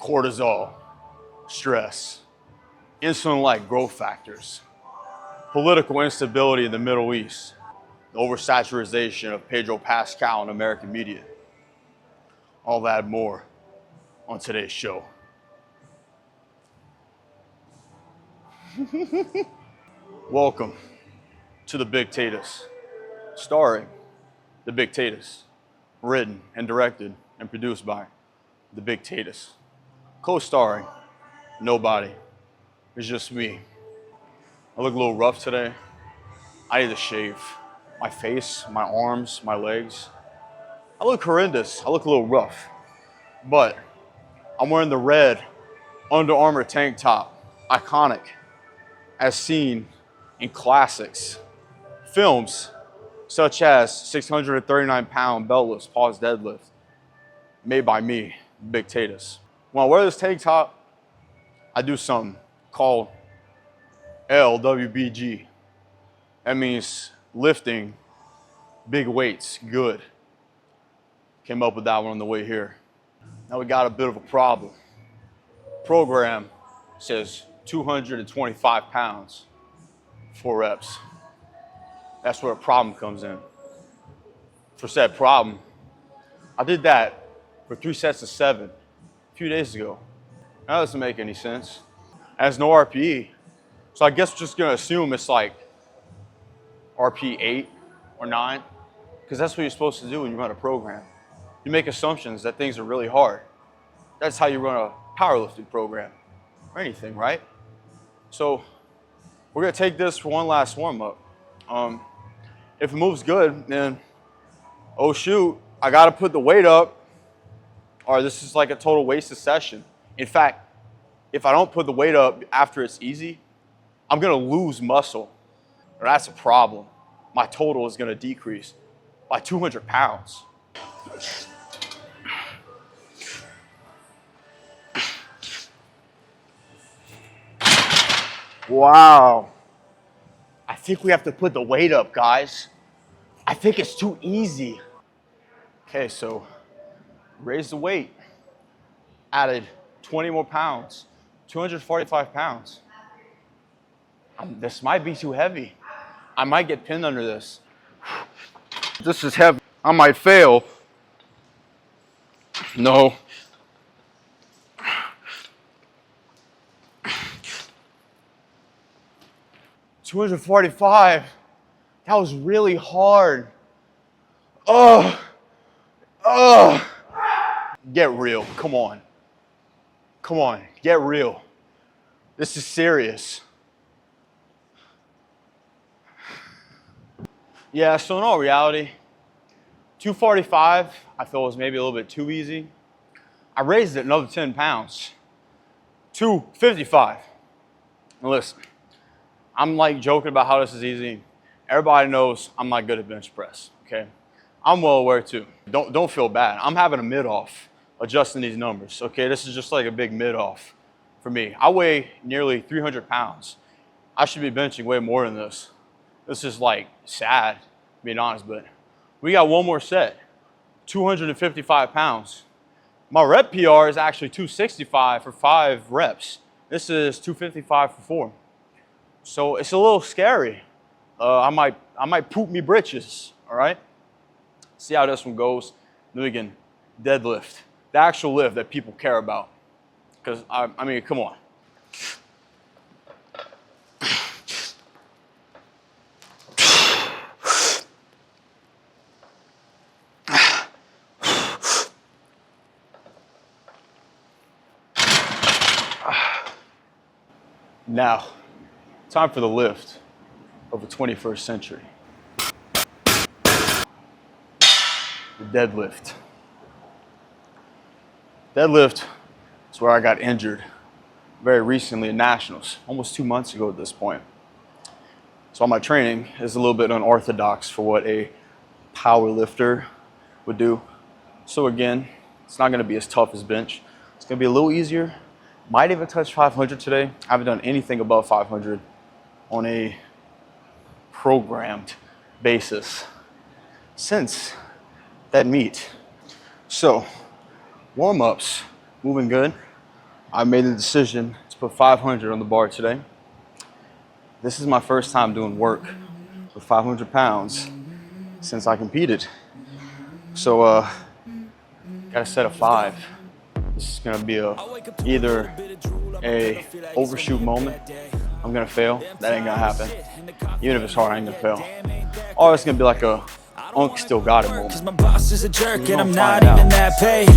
cortisol, stress, insulin-like growth factors, political instability in the Middle East, the oversaturation of Pedro Pascal in American media. All that and more on today's show. Welcome to The Big Tatus, starring The Big Tatus, written and directed and produced by The Big Tatus, co-starring nobody. It's just me. I look a little rough today. I need to shave my face, my arms, my legs. I look horrendous. I look a little rough, but I'm wearing the red Under Armour tank top, iconic, as seen in classics, films such as 639-pound beltless pause deadlift, made by me, Big Tatus. When I wear this tank top, I do something called LWBG. That means lifting big weights good. Came up with that one on the way here. Now we got a bit of a problem. Program says 225 pounds, 4 reps. That's where a problem comes in. For said problem, I did that for 3 sets of 7 a few days ago. That doesn't make any sense. Has no RPE. So I guess we're just gonna assume it's like RP 8 or 9, because that's what you're supposed to do when you run a program. You make assumptions that things are really hard. That's how you run a powerlifting program or anything, right? So we're gonna take this for one last warm-up. If it moves good, then, oh shoot, I gotta put the weight up, or this is like a total wasted session. In fact, if I don't put the weight up after it's easy, I'm gonna lose muscle. That's a problem. My total is gonna decrease by 200 pounds. Wow. I think we have to put the weight up, guys. I think it's too easy. Okay, so raise the weight. Added 20 more pounds, 245 pounds. This might be too heavy. I might get pinned under this. This is heavy. I might fail. No. $245. That was really hard. Oh. Get real. Come on. Come on. Get real. This is serious. Yeah, so in all reality, 245, I feel was maybe a little bit too easy. I raised it another 10 pounds. 255. And listen, I'm like joking about how this is easy. Everybody knows I'm not good at bench press, okay? I'm well aware too. Don't feel bad. I'm having a mid-off adjusting these numbers, okay? This is just like a big mid-off for me. I weigh nearly 300 pounds. I should be benching way more than this. This is like sad, being honest, but we got one more set, 255 pounds. My rep PR is actually 265 for 5 reps. This is 255 for 4. So it's a little scary. I might poop me britches, all right? See how this one goes. Then we can deadlift, the actual lift that people care about. Because, I mean, come on. Now, time for the lift of the 21st century. The deadlift. Deadlift is where I got injured very recently at Nationals, almost 2 months ago at this point. So my training is a little bit unorthodox for what a power lifter would do. So again, it's not gonna be as tough as bench. It's gonna be a little easier. Might even touch 500 today. I haven't done anything above 500 on a programmed basis since that meet. So warm-ups, moving good. I made the decision to put 500 on the bar today. This is my first time doing work with 500 pounds since I competed. So, got a set of 5. This is gonna be either a overshoot moment. I'm gonna fail. That ain't gonna happen. Even if it's hard, I ain't gonna fail. Or it's gonna be like a Unk still got it moment. Cause my boss is a jerk and I'm not even that paid.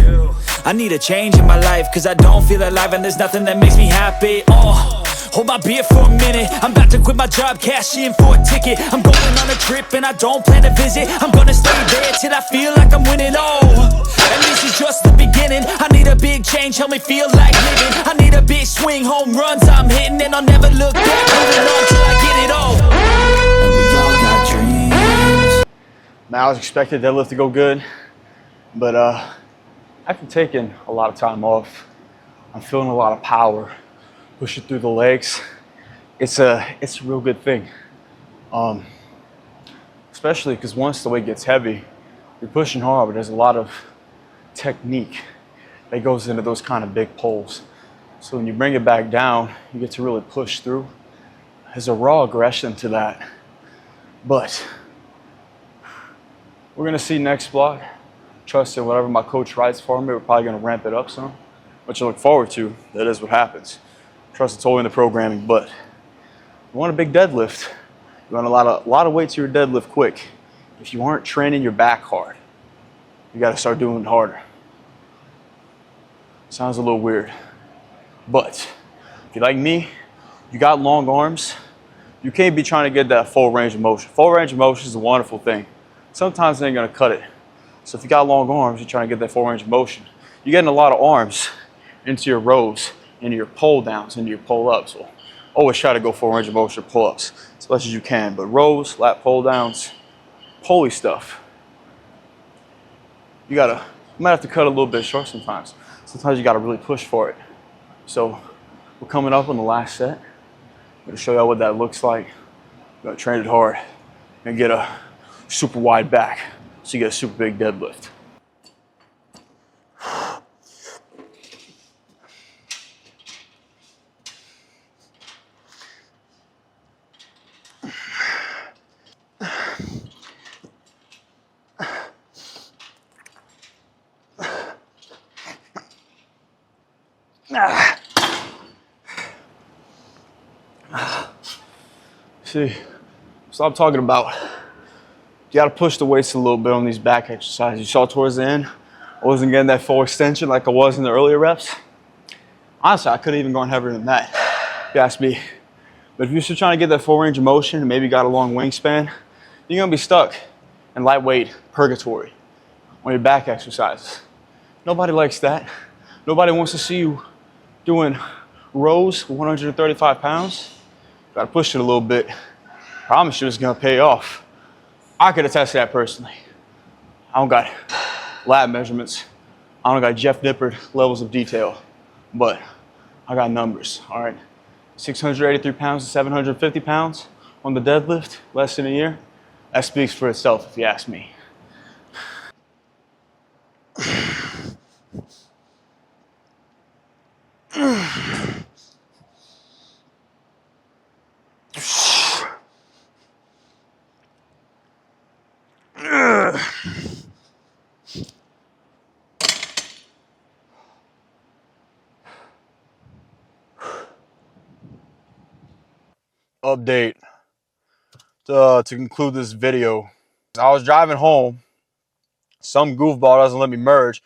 I need a change in my life cause I don't feel alive and there's nothing that makes me happy. Hold my beer for a minute. I'm about to quit my job, cash in for a ticket. I'm going on a trip and I don't plan to visit. I'm gonna stay there till I feel like I'm winning. At least it's just the beginning. I need a big change, help me feel like living. I need a big swing, home runs I'm hitting, and I'll never look back, moving on till I get it all. And we all got dreams. Now I was expecting deadlift to go good, but after taking a lot of time off, I'm feeling a lot of power pushing through the legs. It's a real good thing, especially because once the weight gets heavy, you're pushing hard, but there's a lot of technique that goes into those kind of big pulls. So when you bring it back down, you get to really push through. There's a raw aggression to that, but we're gonna see next block. Trust in whatever my coach writes for me. We're probably gonna ramp it up some, which I look forward to. That is what happens. Trust it's all in the programming, but you want a big deadlift. You want a lot of weight to your deadlift quick. If you aren't training your back hard, you gotta start doing it harder. Sounds a little weird, but if you're like me, you got long arms, you can't be trying to get that full range of motion. Full range of motion is a wonderful thing. Sometimes it ain't gonna cut it. So if you got long arms, you're trying to get that full range of motion. You're getting a lot of arms into your rows, into your pull downs, into your pull ups. So always try to go full range of motion pull ups as much as you can. But rows, lat pull downs, pulley stuff, you might have to cut a little bit short sometimes. Sometimes you gotta really push for it. So we're coming up on the last set. I'm gonna show y'all what that looks like. We're gonna train it hard and get a super wide back so you get a super big deadlift. See, stop talking about. You gotta push the weights a little bit on these back exercises. You saw towards the end, I wasn't getting that full extension like I was in the earlier reps. Honestly, I could have even gone heavier than that, if you ask me. But if you're still trying to get that full range of motion and maybe got a long wingspan, you're gonna be stuck in lightweight purgatory on your back exercises. Nobody likes that. Nobody wants to see you doing rows with 135 pounds. Gotta push it a little bit. Promise you it's gonna pay off. I could attest to that personally. I don't got lab measurements. I don't got Jeff Nippard levels of detail, but I got numbers, all right? 683 pounds to 750 pounds on the deadlift, less than a year. That speaks for itself if you ask me. Update to conclude this video. I was driving home. Some goofball doesn't let me merge.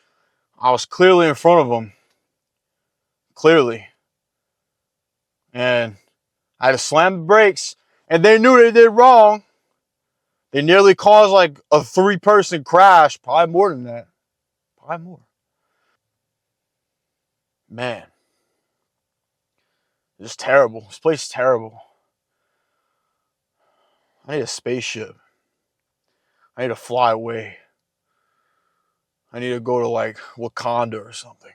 I was clearly in front of him. Clearly. And I had to slam the brakes. And they knew they did wrong. They nearly caused like a 3-person crash. Probably more than that. Probably more. Man. It's terrible. This place is terrible. I need a spaceship. I need to fly away. I need to go to like Wakanda or something.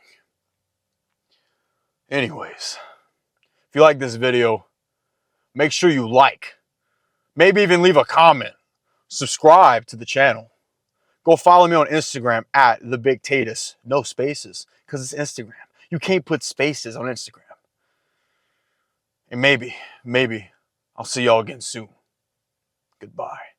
Anyways, if you like this video, make sure you like. Maybe even leave a comment. Subscribe to the channel. Go follow me on Instagram at TheBigTatus. No spaces, because it's Instagram. You can't put spaces on Instagram. And maybe I'll see y'all again soon. Goodbye.